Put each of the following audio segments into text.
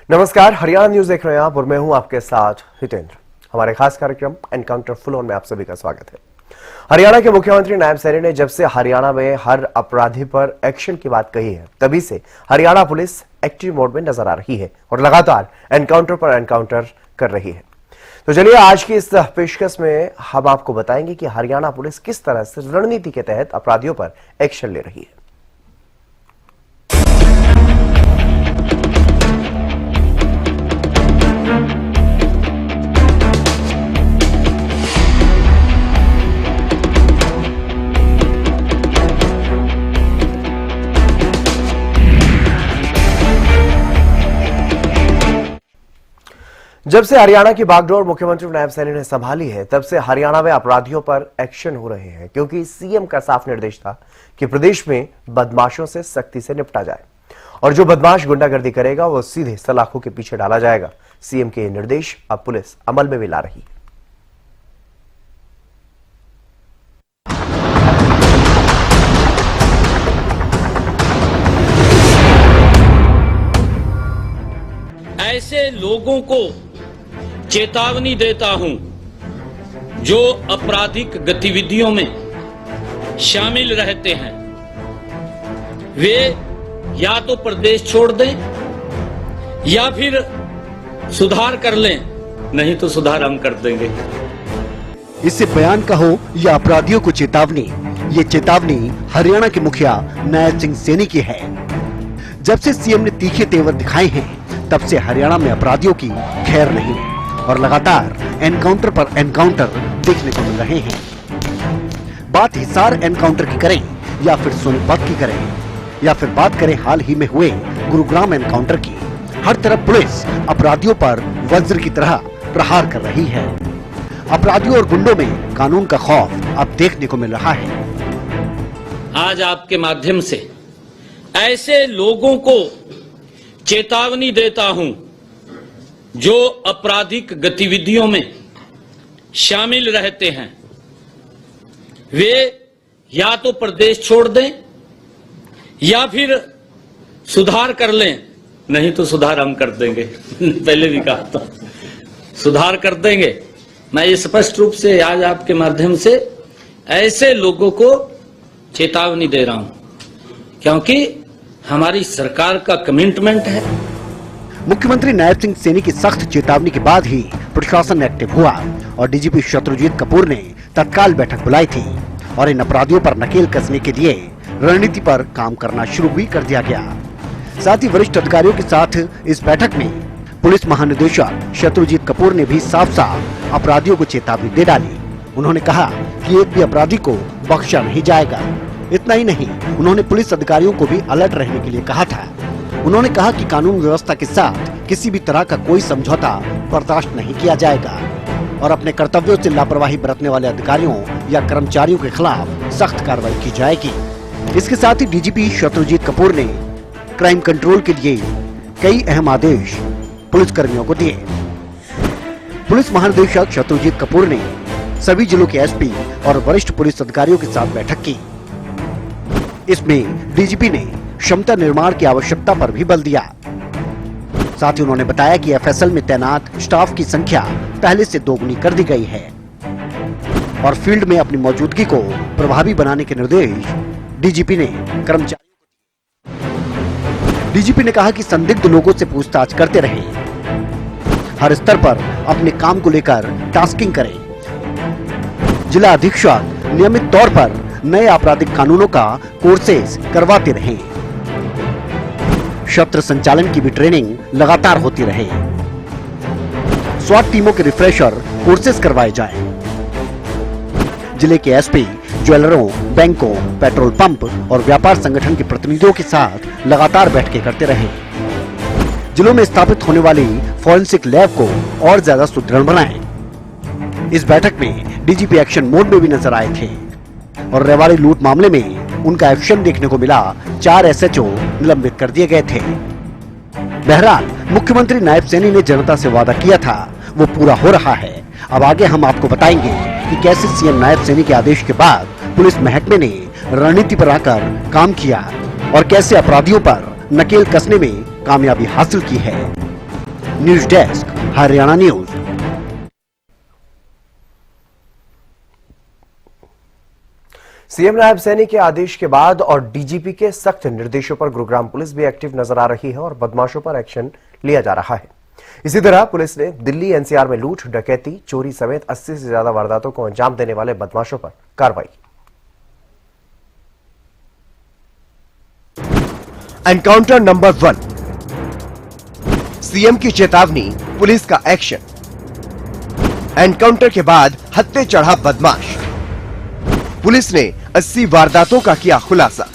नमस्कार, हरियाणा न्यूज देख रहे हैं आप और मैं हूं आपके साथ हितेंद्र। हमारे खास कार्यक्रम एनकाउंटर फुल ऑन में आप सभी का स्वागत है। हरियाणा के मुख्यमंत्री नायब सैनी ने जब से हरियाणा में हर अपराधी पर एक्शन की बात कही है, तभी से हरियाणा पुलिस एक्टिव मोड में नजर आ रही है और लगातार एनकाउंटर पर एनकाउंटर कर रही है। तो चलिए आज की इस पेशकश में हम आपको बताएंगे कि हरियाणा पुलिस किस तरह से रणनीति के तहत अपराधियों पर एक्शन ले रही है। जब से हरियाणा की बागडोर मुख्यमंत्री नायब सैनी ने संभाली है, तब से हरियाणा में अपराधियों पर एक्शन हो रहे हैं, क्योंकि सीएम का साफ निर्देश था कि प्रदेश में बदमाशों से सख्ती से निपटा जाए और जो बदमाश गुंडागर्दी करेगा वो सीधे सलाखों के पीछे डाला जाएगा। सीएम के निर्देश अब पुलिस अमल में भी ला रही है। ऐसे लोगों को चेतावनी देता हूं जो आपराधिक गतिविधियों में शामिल रहते हैं। वे या तो प्रदेश छोड़ दें या फिर सुधार कर लें, नहीं तो सुधार हम कर देंगे। इससे बयान का हो या अपराधियों को चेतावनी, ये चेतावनी हरियाणा के मुखिया नायब सिंह सैनी की है। जब से सीएम ने तीखे तेवर दिखाए हैं, तब से हरियाणा में अपराधियों की खैर नहीं और लगातार एनकाउंटर पर एनकाउंटर देखने को मिल रहे हैं। बात हिसार एनकाउंटर की करें या फिर सोनीपत की करें या फिर बात करें हाल ही में हुए गुरुग्राम एनकाउंटर की, हर तरफ पुलिस अपराधियों पर वज्र की तरह प्रहार कर रही है। अपराधियों और गुंडों में कानून का खौफ अब देखने को मिल रहा है। आज आपके माध्यम से ऐसे लोगों को चेतावनी देता हूं जो आपराधिक गतिविधियों में शामिल रहते हैं। वे या तो प्रदेश छोड़ दें या फिर सुधार कर लें, नहीं तो सुधार हम कर देंगे। पहले भी कहा था सुधार कर देंगे। मैं ये स्पष्ट रूप से आज आपके माध्यम से ऐसे लोगों को चेतावनी दे रहा हूं, क्योंकि हमारी सरकार का कमिटमेंट है। मुख्यमंत्री नायब सिंह सैनी की सख्त चेतावनी के बाद ही प्रशासन एक्टिव हुआ और डीजीपी शत्रुजीत कपूर ने तत्काल बैठक बुलाई थी और इन अपराधियों पर नकेल कसने के लिए रणनीति पर काम करना शुरू भी कर दिया गया। साथ ही वरिष्ठ अधिकारियों के साथ इस बैठक में पुलिस महानिदेशक शत्रुजीत कपूर ने भी साफ साफ अपराधियों को चेतावनी दे डाली। उन्होंने कहा कि एक भी अपराधी को बख्शा नहीं जाएगा। इतना ही नहीं, उन्होंने पुलिस अधिकारियों को भी अलर्ट रहने के लिए कहा था। उन्होंने कहा कि कानून व्यवस्था के साथ किसी भी तरह का कोई समझौता बर्दाश्त नहीं किया जाएगा और अपने कर्तव्यों से लापरवाही बरतने वाले अधिकारियों या कर्मचारियों के खिलाफ सख्त कार्रवाई की जाएगी। इसके साथ ही डीजीपी शत्रुजीत कपूर ने क्राइम कंट्रोल के लिए कई अहम आदेश पुलिस कर्मियों को दिए। पुलिस महानिदेशक शत्रुजीत कपूर ने सभी जिलों के एसपी और वरिष्ठ पुलिस अधिकारियों के साथ बैठक की। इसमें डीजीपी ने क्षमता निर्माण की आवश्यकता पर भी बल दिया। साथ ही उन्होंने बताया कि एफएसएल में तैनात स्टाफ की संख्या पहले से दोगुनी कर दी गई है और फील्ड में अपनी मौजूदगी को प्रभावी बनाने के निर्देश डीजीपी ने कर्मचारियों को दिए। डीजीपी ने कहा कि संदिग्ध लोगों से पूछताछ करते रहें, हर स्तर पर अपने काम को लेकर टास्किंग करें। जिला अधीक्षक नियमित तौर पर नए आपराधिक कानूनों का कोर्सेज करवाते रहें। शस्त्र संचालन की भी ट्रेनिंग लगातार होती रहे। स्वाट टीमों के रिफ्रेशर कोर्सेज करवाए जाएं। जिले के एसपी ज्वेलरों, बैंकों, पेट्रोल पंप और व्यापार संगठन के प्रतिनिधियों के साथ लगातार बैठकें करते रहे। जिलों में स्थापित होने वाली फॉरेंसिक लैब को और ज्यादा सुदृढ़ बनाएं। इस बैठक में डीजीपी एक्शन मोड में भी नजर आए थे और रेवाड़ी लूट मामले में उनका एक्शन देखने को मिला। 4 एसएचओ निलंबित कर दिए गए थे। बहरहाल मुख्यमंत्री नायब सैनी ने जनता से वादा किया था, वो पूरा हो रहा है। अब आगे हम आपको बताएंगे कि कैसे सीएम नायब सैनी के आदेश के बाद पुलिस महकमे ने रणनीति पर आकर काम किया और कैसे अपराधियों पर नकेल कसने में कामयाबी हासिल की है। News desk, Haryana news. CM Nayab Saini के आदेश के बाद और डीजीपी के सख्त निर्देशों पर गुरुग्राम पुलिस भी एक्टिव नजर आ रही है और बदमाशों पर एक्शन लिया जा रहा है। इसी तरह पुलिस ने दिल्ली एनसीआर में लूट, डकैती, चोरी समेत 80 से ज्यादा वारदातों को अंजाम देने वाले बदमाशों पर कार्रवाई की। एनकाउंटर नंबर 1, सीएम की चेतावनी, पुलिस का एक्शन। एनकाउंटर के बाद हत्थे चढ़ा बदमाश, पुलिस ने 80 वारदातों का किया खुलासा।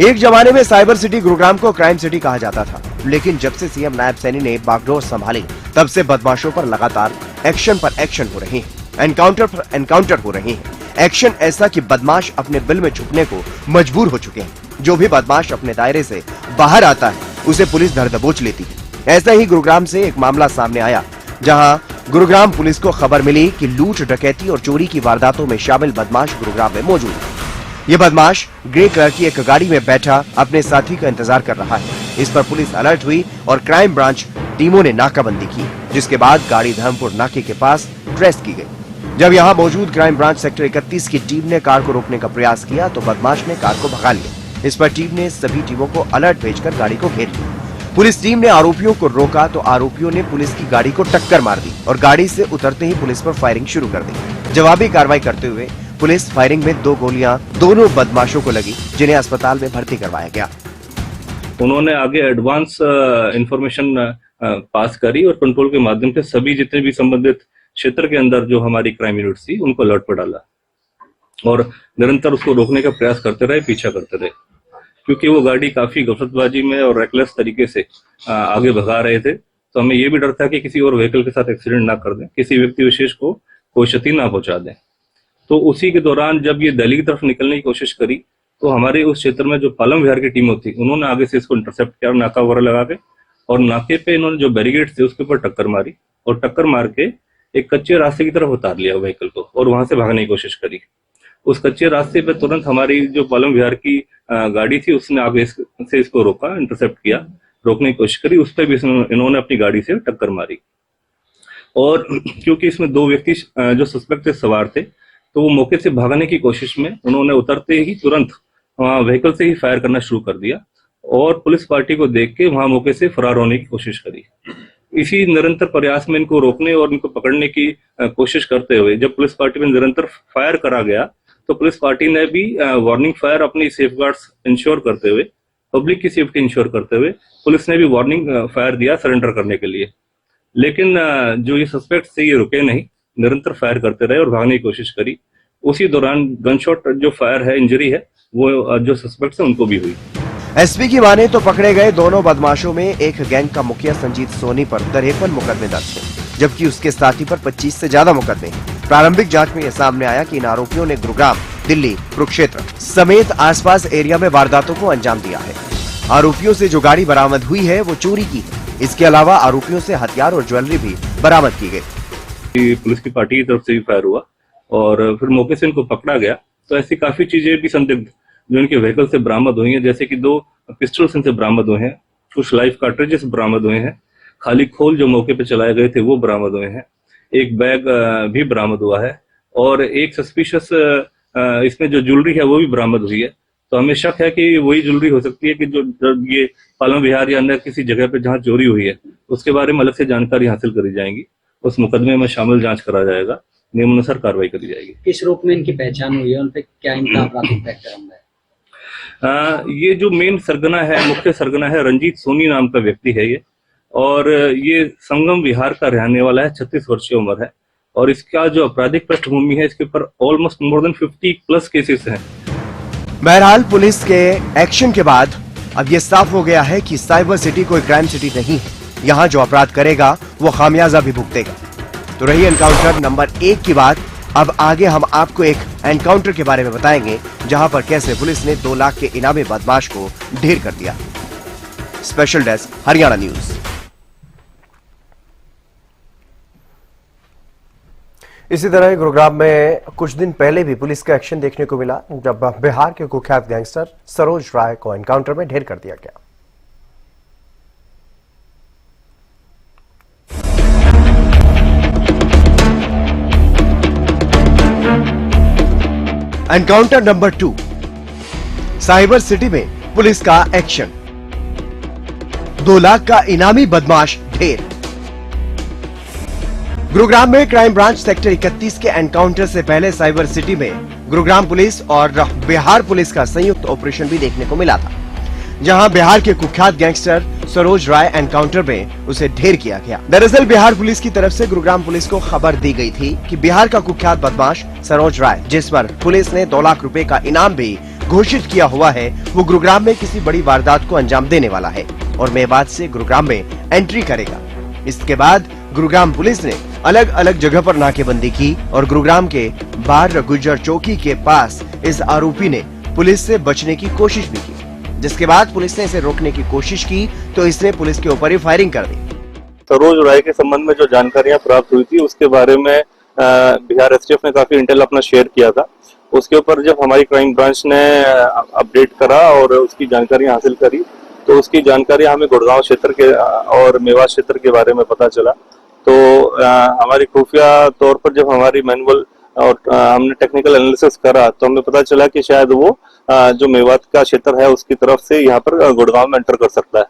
एक जमाने में साइबर सिटी गुरुग्राम को क्राइम सिटी कहा जाता था, लेकिन जब से सीएम नायब सैनी ने बागडोर संभाली, तब से बदमाशों पर लगातार एक्शन पर एक्शन हो रहे हैं, एनकाउंटर पर एनकाउंटर हो रहे हैं। एक्शन ऐसा कि बदमाश अपने बिल में छुपने को मजबूर हो चुके हैं। जो भी बदमाश अपने दायरे से बाहर आता है, उसे पुलिस धर दबोच लेती है। ऐसा ही गुरुग्राम से एक मामला सामने आया, जहां गुरुग्राम पुलिस को खबर मिली कि लूट, डकैती और चोरी की वारदातों में शामिल बदमाश गुरुग्राम में मौजूद है। ये बदमाश ग्रे कलर की एक गाड़ी में बैठा अपने साथी का इंतजार कर रहा है। इस पर पुलिस अलर्ट हुई और क्राइम ब्रांच टीमों ने नाकाबंदी की, जिसके बाद गाड़ी धर्मपुर नाके के पास ट्रेस की गई। जब यहां मौजूद क्राइम ब्रांच सेक्टर 31 की टीम ने कार को रोकने का प्रयास किया, तो बदमाश ने कार को भगा लिया। इस पर टीम ने सभी टीमों को अलर्ट भेजकर गाड़ी को घेर लिया। पुलिस टीम ने आरोपियों को रोका तो आरोपियों ने पुलिस की गाड़ी को टक्कर मार दी और गाड़ी से उतरते ही पुलिस पर फायरिंग शुरू कर दी। जवाबी कार्रवाई करते हुए पुलिस फायरिंग में 2 गोलियां दोनों बदमाशों को लगी, जिन्हें अस्पताल में भर्ती करवाया गया। उन्होंने आगे एडवांस इंफॉर्मेशन पास करी और कंट्रोल के माध्यम से सभी जितने भी संबंधित क्षेत्र के अंदर जो हमारी क्राइम यूनिट्स थी, उनको अलर्ट पर डाला और निरंतर उसको रोकने का प्रयास करते रहे, पीछा करते रहे, क्योंकि वो गाड़ी काफी गफलतबाजी में और रेकलेस तरीके से आगे भगा रहे थे। तो हमें ये भी डर था कि किसी और व्हीकल के साथ एक्सीडेंट ना कर दें, किसी व्यक्ति विशेष को कोई क्षति ना पहुंचा दें। तो उसी के दौरान जब ये दिल्ली की तरफ निकलने की कोशिश करी, तो हमारे उस क्षेत्र में जो पालम विहार की टीम थी, उन्होंने आगे से इसको इंटरसेप्ट किया, नाका वगैरह लगा के, और नाके पे इन्होंने जो बैरिकेड थे उसके ऊपर टक्कर मारी और टक्कर मार के एक कच्चे रास्ते की तरफ उतार लिया व्हीकल को और वहां से भागने की कोशिश करी। उस कच्चे रास्ते पे तुरंत हमारी जो पालम विहार की गाड़ी थी, उसने आगे से इसको रोका, इंटरसेप्ट किया, रोकने की कोशिश करी। उस पर भी इन्होंने अपनी गाड़ी से टक्कर मारी और क्योंकि इसमें 2 व्यक्ति जो सस्पेक्ट थे सवार थे, तो वो मौके से भागने की कोशिश में उन्होंने उतरते ही तुरंत वहां व्हीकल से ही फायर करना शुरू कर दिया और पुलिस पार्टी को देख के वहां मौके से फरार होने की कोशिश करी। इसी निरंतर प्रयास में इनको रोकने और इनको पकड़ने की कोशिश करते हुए जब पुलिस पार्टी में निरंतर फायर करा गया, तो पुलिस पार्टी ने भी वार्निंग फायर अपनी सेफगार्ड्स इंश्योर करते हुए, पब्लिक की सेफ्टी इंश्योर करते हुए पुलिस ने भी वार्निंग फायर दिया सरेंडर करने के लिए। लेकिन जो ये सस्पेक्ट थे, ये रुके नहीं, निरंतर फायर करते रहे और भागने की कोशिश करी। उसी दौरान गनशॉट जो फायर है, इंजरी है, वो जो सस्पेक्ट है उनको भी हुई। एसपी की माने तो पकड़े गए दोनों बदमाशों में एक गैंग का मुखिया संजीत सोनी पर 53 मुकदमे दर्ज हैं, जबकि उसके साथी पर 25 से ज्यादा मुकदमे हैं। प्रारंभिक जांच में यह सामने आया कि इन आरोपियों ने गुरुग्राम, दिल्ली, कुरुक्षेत्र समेत आसपास एरिया में वारदातों को अंजाम दिया है। आरोपियों से जो गाड़ी बरामद हुई है, वो चोरी की है। इसके अलावा आरोपियों से हथियार और ज्वेलरी भी बरामद की गई। पुलिस की पार्टी की तरफ से भी फायर हुआ और फिर मौके से इनको पकड़ा गया। तो ऐसी काफी चीजें भी संदिग्ध जो इनके व्हीकल से बरामद हुई हैं, जैसे कि 2 पिस्टल्स इनसे बरामद हुए हैं, कुछ लाइफ कार्ट्रिजेस बरामद हुए हैं, खाली खोल जो मौके पे चलाए गए थे वो बरामद हुए हैं, एक बैग भी बरामद हुआ है और एक सस्पिशियस इसमें जो ज्वेलरी है वो भी बरामद हुई है। तो हमें शक है कि वही ज्वेलरी हो सकती है कि जो ये पालम विहार या अन्य किसी जगह पे जहाँ चोरी हुई है, उसके बारे में अलग से जानकारी हासिल करी जाएगी। उस मुकदमे में शामिल जांच करा जाएगा, नियमानुसार कार्रवाई करी जाएगी। किस रूप में इनकी पहचान हुई है, उन पे क्या इनका आपराधिक बैकग्राउंड है? ये जो मेन सरगना है, मुख्य सरगना है, रंजीत सोनी नाम का व्यक्ति है ये, और ये संगम विहार का रहने वाला है, 36 वर्षीय उम्र है और इसका जो आपराधिक पृष्ठभूमि है, इसके ऊपर ऑलमोस्ट मोर देन 50+ केसेस हैं। बहरहाल पुलिस के एक्शन के बाद अब ये साफ हो गया है कि साइबर सिटी कोई क्राइम सिटी नहीं है। यहाँ जो अपराध करेगा वो खामियाजा भी भुगतेगा। तो रही एनकाउंटर नंबर 1 की बात। अब आगे हम आपको एक एनकाउंटर के बारे में बताएंगे, जहां पर कैसे पुलिस ने 2 लाख के इनामी बदमाश को ढेर कर दिया। Special desk, Haryana news. इसी तरह गुरुग्राम में कुछ दिन पहले भी पुलिस का एक्शन देखने को मिला जब बिहार के कुख्यात गैंगस्टर सरोज राय को एनकाउंटर में ढेर कर दिया गया। एनकाउंटर नंबर 2, साइबर सिटी में पुलिस का एक्शन। 2 लाख का इनामी बदमाश ढेर। गुरुग्राम में क्राइम ब्रांच सेक्टर 31 के एनकाउंटर से पहले साइबर सिटी में गुरुग्राम पुलिस और बिहार पुलिस का संयुक्त ऑपरेशन भी देखने को मिला था, जहां बिहार के कुख्यात गैंगस्टर सरोज राय एनकाउंटर में उसे ढेर किया गया। दरअसल बिहार पुलिस की तरफ से गुरुग्राम पुलिस को खबर दी गई थी कि बिहार का कुख्यात बदमाश सरोज राय, जिस पर पुलिस ने 2 लाख रुपए का इनाम भी घोषित किया हुआ है, वो गुरुग्राम में किसी बड़ी वारदात को अंजाम देने वाला है और मेवात से गुरुग्राम में एंट्री करेगा। इसके बाद गुरुग्राम पुलिस ने अलग अलग जगह पर नाकेबंदी की और गुरुग्राम के बार गुज्जर चौकी के पास इस आरोपी ने पुलिस से बचने की कोशिश भी की, जिसके बाद पुलिस ने इसे रोकने की कोशिश की तो इसने पुलिस के ऊपर ही फायरिंग कर दी। सरोज राय के संबंध में जो जानकारियां प्राप्त हुई थी उसके बारे में बिहार एसटीएफ ने काफी इंटेल अपना शेयर किया था। उसके ऊपर जब हमारी क्राइम ब्रांच ने अपडेट करा और उसकी जानकारियां हासिल करी तो उसकी जानकारी हमें गुड़गांव क्षेत्र के और मेवात क्षेत्र के बारे में पता चला। तो हमारी खुफिया तौर पर जब हमारी मैनुअल और हमने टेक्निकल एनालिसिस करा तो हमें पता चला कि शायद वो जो मेवात का क्षेत्र है उसकी तरफ से यहाँ पर गुड़गांव में एंटर कर सकता है।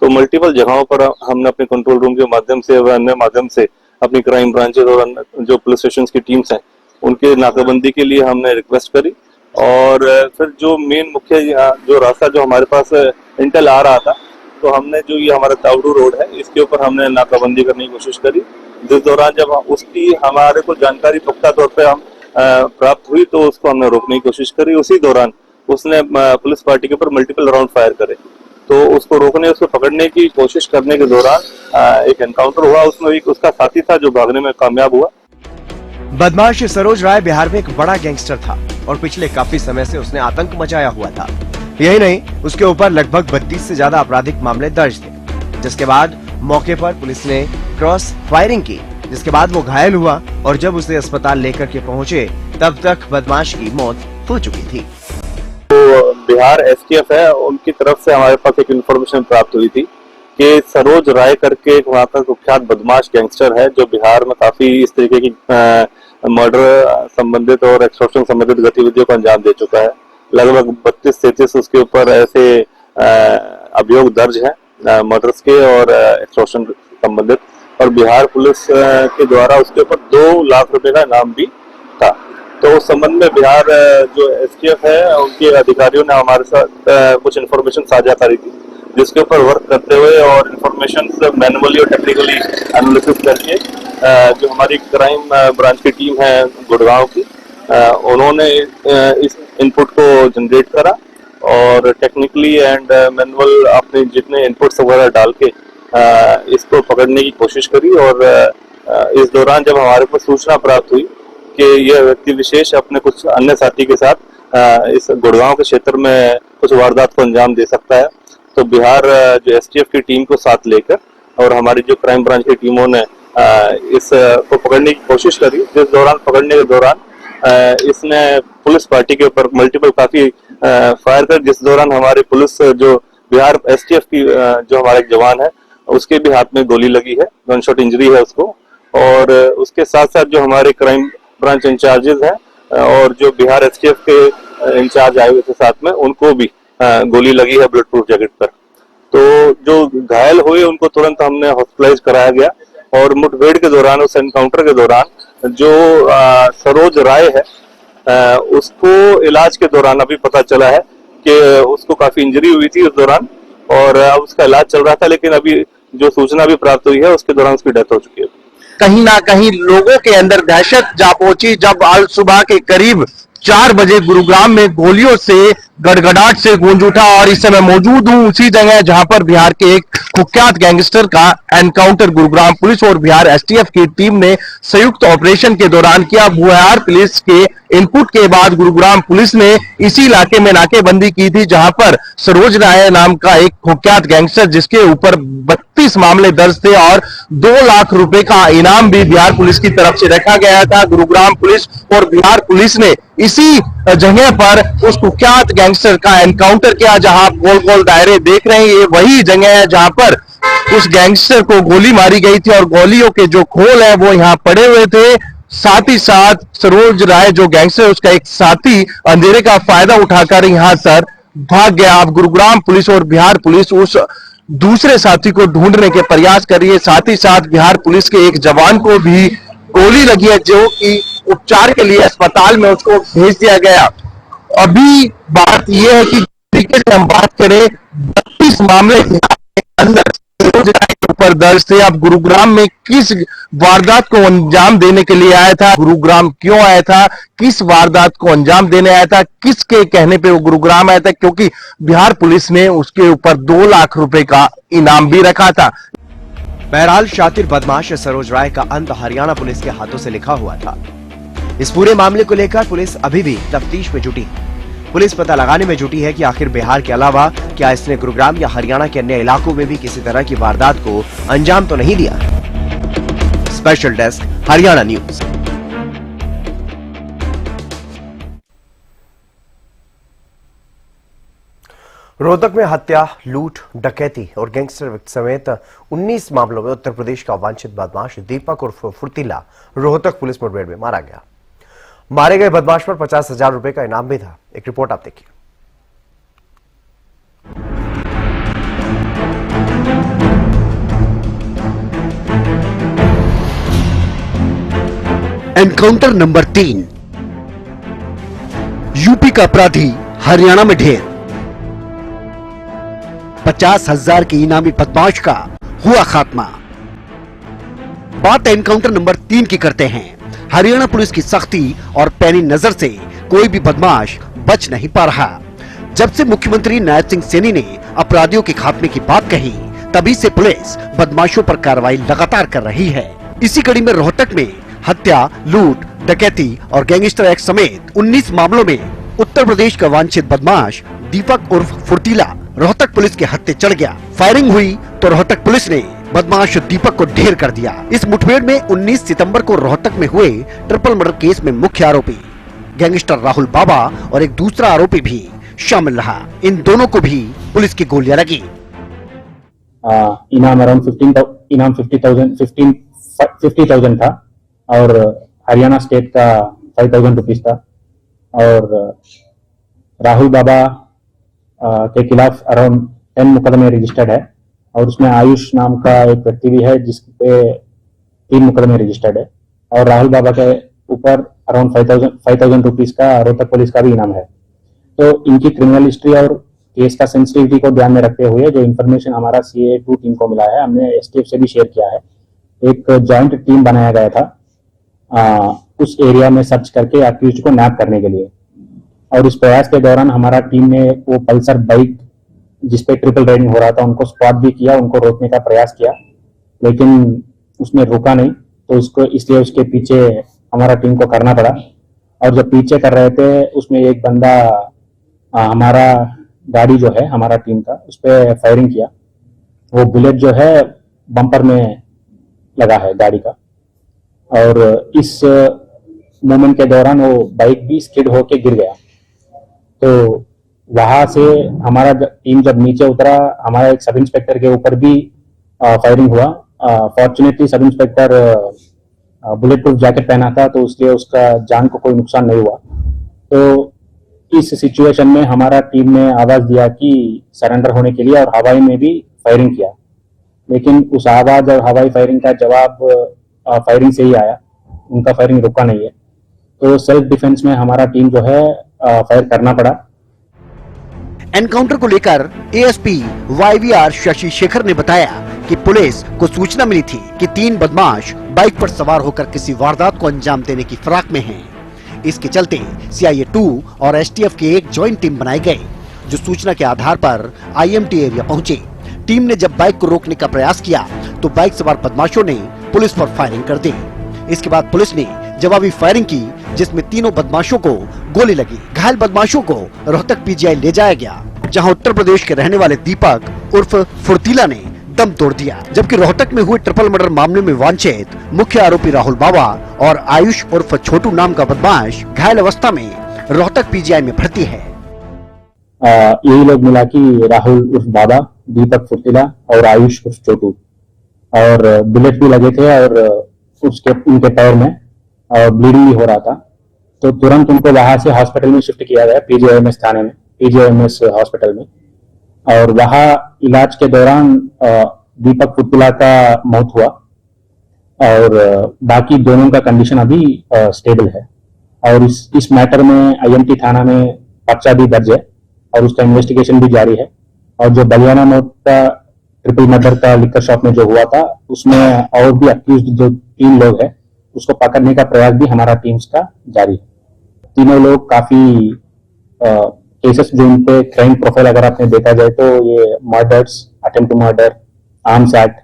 तो मल्टीपल जगहों पर हमने अपने कंट्रोल रूम के माध्यम से और अन्य माध्यम से अपनी क्राइम ब्रांचेस और जो पुलिस स्टेशन की टीम्स हैं उनके नाकाबंदी के लिए हमने रिक्वेस्ट करी और फिर जो मेन मुख्य जो रास्ता जो हमारे पास इंटेल आ रहा था तो हमने जो ये हमारा तावड़ू रोड है इसके ऊपर हमने नाकाबंदी करने की कोशिश करी, जिस दौरान जब उसकी हमारे को जानकारी पुख्ता तौर पे हम प्राप्त हुई तो उसको हमने रोकने की कोशिश करी। उसी दौरान उसने पुलिस पार्टी के ऊपर मल्टीपल राउंड फायर करे तो उसको रोकने उसको पकड़ने की कोशिश करने के दौरान एक एनकाउंटर हुआ, उसमें एक उसका साथी था जो भागने में कामयाब हुआ। बदमाश सरोज राय बिहार में एक बड़ा गैंगस्टर था और पिछले काफी समय से उसने आतंक मचाया हुआ था। यही नहीं, उसके ऊपर लगभग 32 से ज्यादा आपराधिक मामले दर्ज थे, जिसके बाद मौके पर पुलिस ने क्रॉस फायरिंग की, जिसके बाद वो घायल हुआ और जब उसे अस्पताल लेकर के पहुंचे तब तक बदमाश की मौत हो चुकी थी। तो बिहार एसटीएफ है उनकी तरफ से हमारे पास एक इन्फॉर्मेशन प्राप्त हुई थी कि सरोज राय करके एक वहाँ का कुख्यात बदमाश गैंगस्टर है जो बिहार में काफी इस तरीके की मर्डर संबंधित और एक्सटॉर्शन संबंधित गतिविधियों को अंजाम दे चुका है। लगभग 32-33 उसके ऊपर ऐसे अभियोग दर्ज हैं मर्डर्स के और एक्सटॉर्शन संबंधित, और बिहार पुलिस के द्वारा उसके ऊपर 2 लाख रुपए का इनाम भी था। तो उस संबंध में बिहार जो एसटीएफ है उनके अधिकारियों ने हमारे साथ कुछ इन्फॉर्मेशन साझा करी थी, जिसके ऊपर वर्क करते हुए और इन्फॉर्मेशन मैनुअली और टेक्निकली एनालिसिस करके जो हमारी क्राइम ब्रांच की टीम है गुड़गांव की उन्होंने इस इनपुट को जनरेट करा और टेक्निकली एंड मैनुअल अपने जितने इनपुट्स वगैरह डाल के इसको पकड़ने की कोशिश करी। और इस दौरान जब हमारे पास सूचना प्राप्त हुई कि यह व्यक्ति विशेष अपने कुछ अन्य साथी के साथ इस गुड़गांव के क्षेत्र में कुछ वारदात को अंजाम दे सकता है, तो बिहार जो एसटीएफ की टीम को साथ लेकर और हमारी जो क्राइम ब्रांच की टीमों ने इस को पकड़ने की कोशिश करी। जिस दौरान पकड़ने के दौरान इसने पुलिस पार्टी के ऊपर मल्टीपल काफी फायर कर, जिस दौरान हमारे पुलिस जो बिहार एसटीएफ की जो हमारा एक जवान है उसके भी हाथ में गोली लगी है, गन शॉट इंजरी है उसको। और उसके साथ साथ जो हमारे क्राइम ब्रांच इंचार्जेस हैं और जो बिहार एसटीएफ के इंचार्ज आए हुए थे साथ में उनको भी गोली लगी है बुलेट प्रूफ जैकेट पर। तो जो घायल हुए उनको तुरंत हमने हॉस्पिटलाइज कराया गया और मुठभेड़ के दौरान उस एनकाउंटर के दौरान जो सरोज राय है उसको इलाज के दौरान अभी पता चला है कि उसको काफी इंजरी हुई थी उस दौरान और अब उसका इलाज चल रहा था, लेकिन अभी जो सूचना भी प्राप्त हुई है उसके दौरान उसकी डेथ हो चुकी है। कहीं ना कहीं लोगों के अंदर दहशत जा पहुंची जब आज सुबह के करीब 4 बजे गुरुग्राम में गोलियों से गड़गड़ाहट से गूंज उठा और इस समय मौजूद हूं उसी जगह जहां पर बिहार के एक कुख्यात गैंगस्टर का एनकाउंटर गुरुग्राम पुलिस और बिहार एसटीएफ की टीम ने संयुक्त ऑपरेशन के दौरान किया। बिहार पुलिस के इनपुट के बाद गुरुग्राम पुलिस ने इसी इलाके में नाकेबंदी की थी, जहां पर सरोज राय नाम का एक कुख्यात गैंगस्टर जिसके ऊपर 32 मामले दर्ज थे और 2 लाख रुपए का इनाम भी बिहार पुलिस की तरफ से रखा गया था। गुरुग्राम पुलिस और बिहार पुलिस ने इसी जगह पर उस कुख्यात गैंगस्टर का एनकाउंटर किया। जहां आप गोल गोल दायरे देख रहे हैं, ये वही जगह है जहां पर उस गैंगस्टर को गोली मारी गई थी और गोलियों के जो खोल है वो यहाँ पड़े हुए थे। साथ ही साथ सरोज राय जो गैंगस्टर है उसका एक साथी अंधेरे का फायदा उठाकर यहाँ सर भाग गया। अब गुरुग्राम पुलिस और बिहार पुलिस उस दूसरे साथी को ढूंढने के प्रयास कर रही है। साथ ही साथ बिहार पुलिस के एक जवान को भी गोली लगी है, जो कि उपचार के लिए अस्पताल में उसको भेज दिया गया। अभी बात यह है कि तरीके से हम बात करें 32 मामले अंदर के ऊपर दर्ज थे। अब गुरुग्राम में किस वारदात को अंजाम देने के लिए आया था, गुरुग्राम क्यों आया था, किस वारदात को अंजाम देने आया था, किसके कहने पे वो गुरुग्राम आया था, क्योंकि बिहार पुलिस ने उसके ऊपर 2 लाख रुपए का इनाम भी रखा था। बहरहाल शातिर बदमाश सरोज राय का अंत हरियाणा पुलिस के हाथों से लिखा हुआ था। इस पूरे मामले को लेकर पुलिस अभी भी तफ्तीश में जुटी है। पुलिस पता लगाने में जुटी है कि आखिर बिहार के अलावा क्या इसने गुरुग्राम या हरियाणा के अन्य इलाकों में भी किसी तरह की वारदात को अंजाम तो नहीं दिया। Special desk, Haryana news. Rohtak में हत्या, लूट, डकैती और गैंगस्टर समेत 19 मामलों में उत्तर प्रदेश का वांछित बदमाश दीपक उर्फ फुर्तीला रोहतक पुलिस मुठभेड़ में मारा गया। मारे गए बदमाश पर 50,000 रुपए का इनाम भी था। एक रिपोर्ट आप देखिए। Encounter number 3। यूपी का अपराधी हरियाणा में ढेर। 50,000 के इनामी बदमाश का हुआ खात्मा। बात एनकाउंटर नंबर 3 की करते हैं। हरियाणा पुलिस की सख्ती और पैनी नजर से कोई भी बदमाश बच नहीं पा रहा। जब से मुख्यमंत्री नायब सिंह सैनी ने अपराधियों के खात्मे की बात कही, तभी से पुलिस बदमाशों पर कार्रवाई लगातार कर रही है। इसी कड़ी में रोहतक में हत्या, लूट, डकैती और गैंगस्टर एक्ट समेत 19 मामलों में उत्तर प्रदेश का वांछित बदमाश दीपक उर्फ फुर्तीला रोहतक पुलिस के हत्थे चढ़ गया। फायरिंग हुई तो रोहतक पुलिस ने बदमाश दीपक को ढेर कर दिया। इस मुठभेड़ में 19 सितंबर को रोहतक में हुए ट्रिपल मर्डर केस में मुख्य आरोपी गैंगस्टर राहुल बाबा और एक दूसरा आरोपी भी शामिल रहा। इन दोनों को भी पुलिस की गोलियां लगी। इनाम अराउंड 50,000 था और हरियाणा स्टेट का 5,000 रुपीज था। और राहुल बाबा के खिलाफ अराउंड 10 मुकदमे रजिस्टर्ड है और उसमें आयुष नाम का एक व्यक्ति भी है जिस पे 3 मुकदमे रजिस्टर्ड है। और राहुल बाबा के ऊपर अराउंड 5,000 रुपीज का रोहतक पुलिस का भी इनाम है। तो इनकी क्रिमिनल हिस्ट्री और केस का सेंसिटिविटी को ध्यान में रखते हुए जो इन्फॉर्मेशन हमारा CA2 टीम को मिला है, हमने STF से भी शेयर किया है। एक जॉइंट टीम बनाया गया था उस एरिया में सर्च करके एक्यूज्ड को नैप करने के लिए। और इस प्रयास के दौरान हमारा टीम ने वो पल्सर बाइक जिसपे ट्रिपल राइडिंग हो रहा था उनको स्पॉट भी किया, उनको रोकने का प्रयास किया, लेकिन उसने रुका नहीं। तो उसको इसलिए उसके पीछे हमारा टीम को करना पड़ा। और जब पीछे कर रहे थे उसमें एक बंदा हमारा गाड़ी जो है हमारा टीम का उस पर फायरिंग किया। वो बुलेट जो है बम्पर में लगा है गाड़ी का और इस मोमेंट के दौरान वो बाइक भी स्किड होके गिर गया। तो वहां से हमारा टीम जब नीचे उतरा, हमारा एक सब इंस्पेक्टर के ऊपर भी फायरिंग हुआ। Fortunately sub inspector bullet proof jacket पहना था तो इसलिए उसका जान को कोई नुकसान नहीं हुआ। तो इस सिचुएशन में हमारा टीम ने आवाज दिया कि सरेंडर होने के लिए और हवाई में भी फायरिंग किया, लेकिन उस आवाज और हवाई फायरिंग का जवाब फायरिंग से ही आया, उनका फायरिंग रुका नहीं है। तो सेल्फ डिफेंस में हमारा टीम जो है फायर करना पड़ा। एनकाउंटर को लेकर ASP YVR शशि शेखर ने बताया कि पुलिस को सूचना मिली थी कि 3 बदमाश बाइक पर सवार होकर किसी वारदात को अंजाम देने की फिराक में हैं। इसके चलते CIA-2 और STF की एक ज्वाइंट टीम बनाई गई, जो सूचना के आधार पर IMT एरिया पहुंचे। टीम ने जब बाइक को रोकने का प्रयास किया तो बाइक सवार बदमाशों ने पुलिस पर फायरिंग कर दी। इसके बाद पुलिस ने जवाबी फायरिंग की, जिसमें तीनों बदमाशों को गोली लगी। घायल बदमाशों को रोहतक PGI ले जाया गया, जहां उत्तर प्रदेश के रहने वाले दीपक उर्फ फुर्तीला ने दम तोड़ दिया। जबकि रोहतक में हुए ट्रिपल मर्डर मामले में वांछित मुख्य आरोपी राहुल बाबा और आयुष उर्फ छोटू नाम का बदमाश घायल अवस्था में रोहतक PGI में भर्ती है। यही लोग मिला कि राहुल उर्फ बाबा, दीपक फुर्तीला और आयुष उर्फ छोटू, और बुलेट भी लगे थे और उसके उनके पैर में और ब्लीडिंग भी हो रहा था। तो तुरंत उनको वहां से हॉस्पिटल में शिफ्ट किया गया, PGIMS थाने में, PGIMS हॉस्पिटल में। और वहां इलाज के दौरान दीपक फुर्तीला का मौत हुआ और बाकी दोनों का कंडीशन अभी स्टेबल है। और इस मैटर में IMT थाना में पर्चा भी दर्ज है और उसका इन्वेस्टिगेशन भी जारी है। और जो बलियाना मौत का ट्रिपल मर्डर का लिकर शॉप में जो हुआ था, उसमें और भी अक्यूज्ड जो 3 लोग हैं, उसको पकड़ने का प्रयास भी हमारा टीम्स का जारी है। तीनों लोग काफी केसेस जो उन पे क्राइम प्रोफाइल अगर आपने देखा जाए तो ये murders, attempt to murder, arms act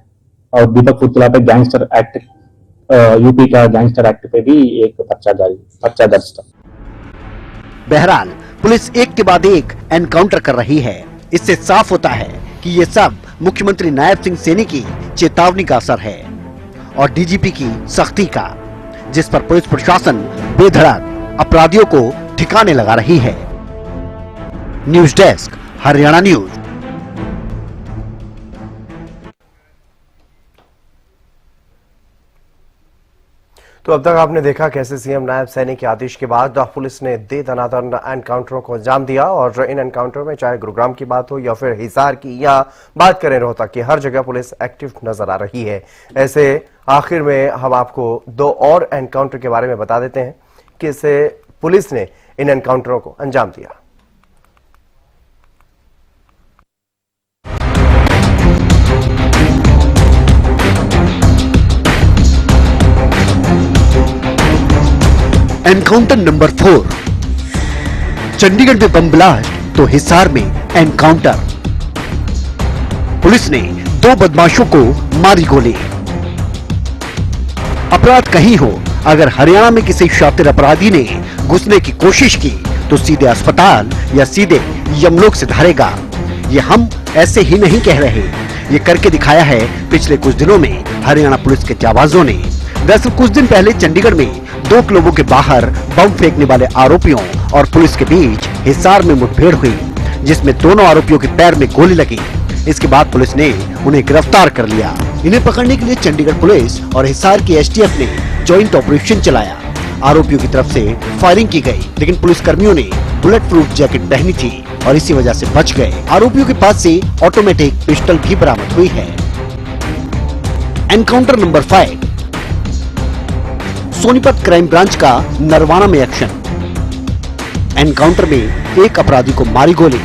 और दीपक फुर्तीला पे गैंगस्टर एक्ट, यूपी का गैंगस्टर एक्ट पे भी एक पर्चा दर्ज था। बहरहाल पुलिस एक के बाद एक एनकाउंटर कर रही है। इससे साफ होता है कि ये सब मुख्यमंत्री नायब सिंह सैनी की चेतावनी का असर है और DGP की सख्ती का, जिस पर पुलिस प्रशासन बेधड़क अपराधियों को ठिकाने लगा रही है। News desk, Haryana news. तो अब तक आपने देखा कैसे सीएम नायब सैनी के आदेश के बाद पुलिस ने दे दनादन एनकाउंटरों को अंजाम दिया। और इन एनकाउंटर में चाहे गुरुग्राम की बात हो या फिर हिसार की या बात करें रोहतक की, हर जगह पुलिस एक्टिव नजर आ रही है। ऐसे आखिर में हम आपको 2 और एनकाउंटर के बारे में बता देते हैं कि इससे पुलिस ने इन एनकाउंटरों को अंजाम दिया। एनकाउंटर नंबर 4, चंडीगढ़ में बम ब्लास्ट तो हिसार में एनकाउंटर। पुलिस ने 2 बदमाशों को मारी गोली। अपराध कहीं हो, अगर हरियाणा में किसी शातिर अपराधी ने घुसने की कोशिश की तो सीधे अस्पताल या सीधे यमलोक से धरेगा। ये हम ऐसे ही नहीं कह रहे, ये करके दिखाया है पिछले कुछ दिनों में हरियाणा पुलिस के जाबाजों ने। दरअसल कुछ दिन पहले चंडीगढ़ में 2 क्लबों के बाहर बम फेंकने वाले आरोपियों और पुलिस के बीच हिसार में मुठभेड़ हुई, जिसमें दोनों आरोपियों के पैर में गोली लगी। इसके बाद पुलिस ने उन्हें गिरफ्तार कर लिया। इन्हें पकड़ने के लिए चंडीगढ़ पुलिस और हिसार की STF ने ज्वाइंट ऑपरेशन चलाया। आरोपियों की तरफ से फायरिंग की गई, लेकिन पुलिसकर्मियों ने बुलेट प्रूफ जैकेट पहनी थी और इसी वजह से बच गए। आरोपियों के पास से ऑटोमेटिक पिस्टल भी बरामद हुई है। Encounter number 5, Sonipat crime branch का नरवाना में एक्शन। एनकाउंटर में एक अपराधी को मारी गोली।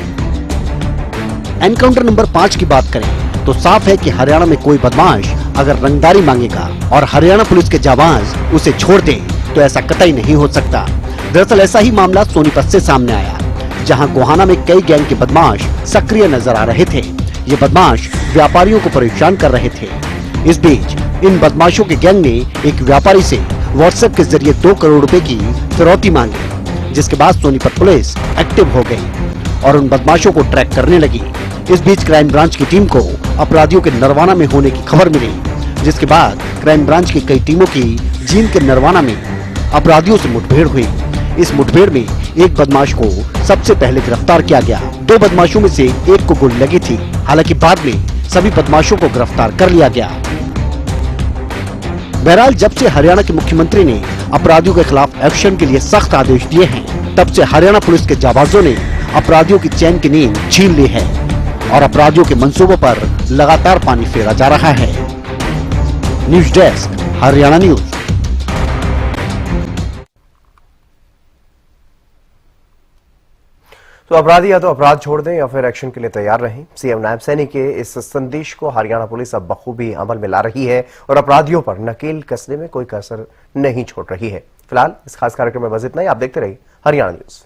एनकाउंटर नंबर 5 की बात करें तो साफ है कि हरियाणा में कोई बदमाश अगर रंगदारी मांगेगा और हरियाणा पुलिस के जाबाज उसे छोड़ दे तो ऐसा कतई नहीं हो सकता। दरअसल ऐसा ही मामला सोनीपत से सामने आया, जहां गोहाना में कई गैंग के बदमाश सक्रिय नजर आ रहे थे। ये बदमाश व्यापारियों को परेशान कर रहे थे। इस बीच इन बदमाशों के गैंग ने एक व्यापारी से व्हाट्सएप के जरिए 2 करोड़ रुपए की फिरौती मांगी, जिसके बाद सोनीपत पुलिस एक्टिव हो गई और उन बदमाशों को ट्रैक करने लगी। इस बीच क्राइम ब्रांच की टीम को अपराधियों के नरवाना में होने की खबर मिली, जिसके बाद क्राइम ब्रांच की कई टीमों की जींद के नरवाना में अपराधियों से मुठभेड़ हुई। इस मुठभेड़ में एक बदमाश को सबसे पहले गिरफ्तार किया गया। 2 बदमाशों में से एक को गोली लगी थी, हालांकि बाद में सभी बदमाशों को गिरफ्तार कर लिया गया। बहरहाल जब से हरियाणा के मुख्यमंत्री ने अपराधियों के खिलाफ एक्शन के लिए सख्त आदेश दिए हैं, तब से हरियाणा पुलिस के जाबाजों ने अपराधियों की चैन की नींद छीन ली है और अपराधियों के मंसूबों पर लगातार पानी फेरा जा रहा है। News desk, Haryana news. तो अपराधी या तो अपराध छोड़ दें या फिर एक्शन के लिए तैयार रहें। सीएम नायब सैनी के इस संदेश को हरियाणा पुलिस अब बखूबी अमल में ला रही है और अपराधियों पर नकेल कसने में कोई कसर नहीं छोड़ रही है। फिलहाल इस खास कार्यक्रम में बस इतना ही। आप देखते रहिए हरियाणा न्यूज।